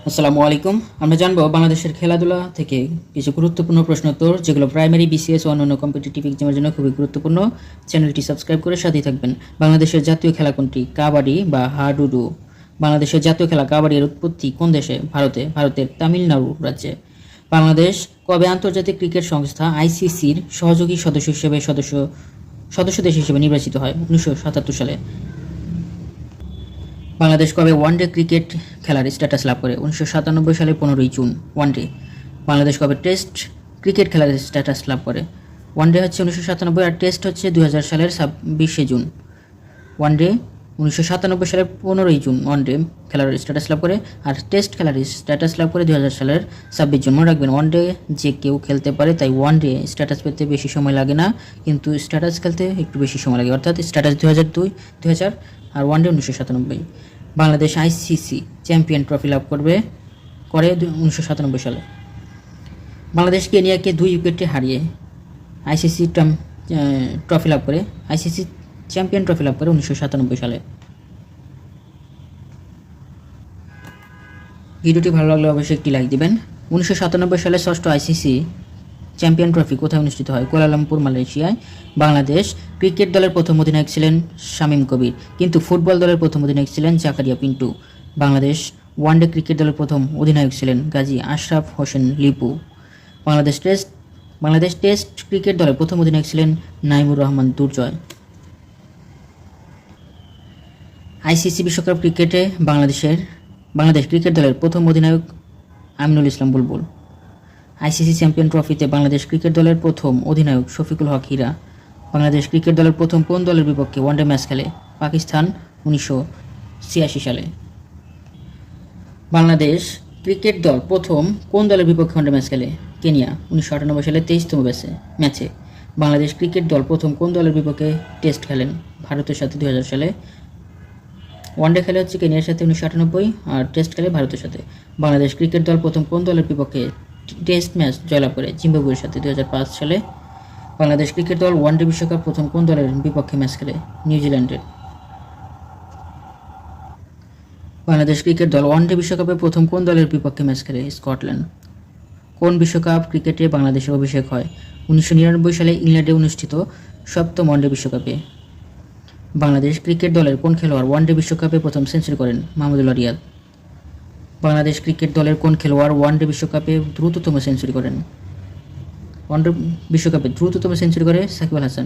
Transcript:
আসসালামু আলাইকুম। আমরা জানবো বাংলাদেশের খেলাধুলা থেকে কিছু গুরুত্বপূর্ণ প্রশ্নোত্তর, যেগুলো প্রাইমারি, বিসিএস ও অন্যান্য কম্পিটিটিভ এক্সামের জন্য খুবই গুরুত্বপূর্ণ। চ্যানেলটি সাবস্ক্রাইব করে সাথেই থাকবেন। বাংলাদেশের জাতীয় খেলা কোনটি? কাবাডি বা হাডুডু। বাংলাদেশের জাতীয় খেলা কাবাডির উৎপত্তি কোন দেশে? ভারতের তামিলনাড়ু রাজ্যে। বাংলাদেশ কবে আন্তর্জাতিক ক্রিকেট সংস্থা আইসিসির সহযোগী সদস্য হিসেবে সদস্য দেশ হিসেবে নির্বাচিত হয়? 1977 সালে। বাংলাদেশ কবে ওয়ানডে ক্রিকেট খেলার স্ট্যাটাস লাভ করে? 1997 সালের 15ই জুন। ওয়ানডে। বাংলাদেশ কবে টেস্ট ক্রিকেট খেলার স্ট্যাটাস লাভ করে? ওয়ানডে হচ্ছে 1997 আর টেস্ট হচ্ছে 2000 সালের 26শে জুন। ওয়ানডে 1997 সালের 15ই জুন ওয়ানডে খেলার স্ট্যাটাস লাভ করে, আর টেস্ট খেলার স্ট্যাটাস লাভ করে 2000 সালের 26 জুন। মনে রাখবেন, ওয়ানডে যে কেউ খেলতে পারে, তাই ওয়ানডে স্ট্যাটাস পেতে বেশি সময় লাগে না, কিন্তু স্ট্যাটাস খেলতে একটু বেশি সময় লাগে, অর্থাৎ স্ট্যাটাস 2000 আর one day 1997। Bangladesh ICC champion trophy লাভ করে 1997 সালে। বাংলাদেশ কেনিয়াকে 2 উইকেটে হারিয়ে আইসিসি ট্রফি লাভ করে আইসিসি চ্যাম্পিয়ন ট্রফি লাভ করে 1997 সালে। ভিডিওটি ভালো লাগলে অবশ্যই একটি লাইক দিবেন। 1997 সালে ষষ্ঠ আইসিসি চ্যাম্পিয়ন ট্রফি কোথায় অনুষ্ঠিত হয়? কুয়ালালামপুর, মালয়েশিয়ায়। বাংলাদেশ ক্রিকেট দলের প্রথম অধিনায়ক ছিলেন শামীম কবির, কিন্তু ফুটবল দলের প্রথম অধিনায়ক ছিলেন জাকারিয়া পিন্টু। বাংলাদেশ ওয়ানডে ক্রিকেট দলের প্রথম অধিনায়ক ছিলেন গাজী আশরাফ হোসেন লিপু। বাংলাদেশ টেস্ট ক্রিকেট দলের প্রথম অধিনায়ক ছিলেন নাইমুর রহমান দুর্জয়। আইসিসি বিশ্বকাপ ক্রিকেটে বাংলাদেশ ক্রিকেট দলের প্রথম অধিনায়ক আমিনুল ইসলাম বুলবুল। আইসিসি চ্যাম্পিয়ন ট্রফিতে বাংলাদেশ ক্রিকেট দলের প্রথম অধিনায়ক শফিকুল হক হীরা। বাংলাদেশ ক্রিকেট দলের প্রথম কোন দলের বিপক্ষে ওয়ানডে ম্যাচ খেলে? পাকিস্তান, 1986 সালে। বাংলাদেশ ক্রিকেট দল প্রথম কোন দলের বিপক্ষে ওয়ানডে ম্যাচ খেলে? কেনিয়া, 1998 সালে 23তম ম্যাচে। বাংলাদেশ ক্রিকেট দল প্রথম কোন দলের বিপক্ষে টেস্ট খেলেন? ভারতের সাথে 2000 সালে। ওয়ানডে খেলে হচ্ছে কেনিয়ার সাথে 1998, আর টেস্ট খেলে ভারতের সাথে। বাংলাদেশ ক্রিকেট দল প্রথম কোন দলের বিপক্ষে টেস্ট ম্যাচ জয়লাভ করে? জিম্বাবুয়ের সাথে 2005 সালে। বাংলাদেশ ক্রিকেট দল ওয়ানডে বিশ্বকাপ প্রথম কোন দলের বিপক্ষে ম্যাচ খেলে? নিউজিল্যান্ডের। বাংলাদেশ ক্রিকেট দল ওয়ানডে বিশ্বকাপে প্রথম কোন দলের বিপক্ষে ম্যাচ খেলে? স্কটল্যান্ড। কোন বিশ্বকাপ ক্রিকেটে বাংলাদেশের অভিষেক হয়? 1999 সালে ইংল্যান্ডে অনুষ্ঠিত 7ম ওয়ানডে বিশ্বকাপে। বাংলাদেশ ক্রিকেট দলের কোন খেলোয়াড় ওয়ানডে বিশ্বকাপে প্রথম সেঞ্চুরি করেন? মাহমুদুল্লাহ রিয়াদ। বাংলাদেশ ক্রিকেট দলের কোন খেলোয়াড় ওয়ানডে বিশ্বকাপে দ্রুততম সেঞ্চুরি করেন? ওয়ানডে বিশ্বকাপে দ্রুততম সেঞ্চুরি করে সাকিব আল হাসান।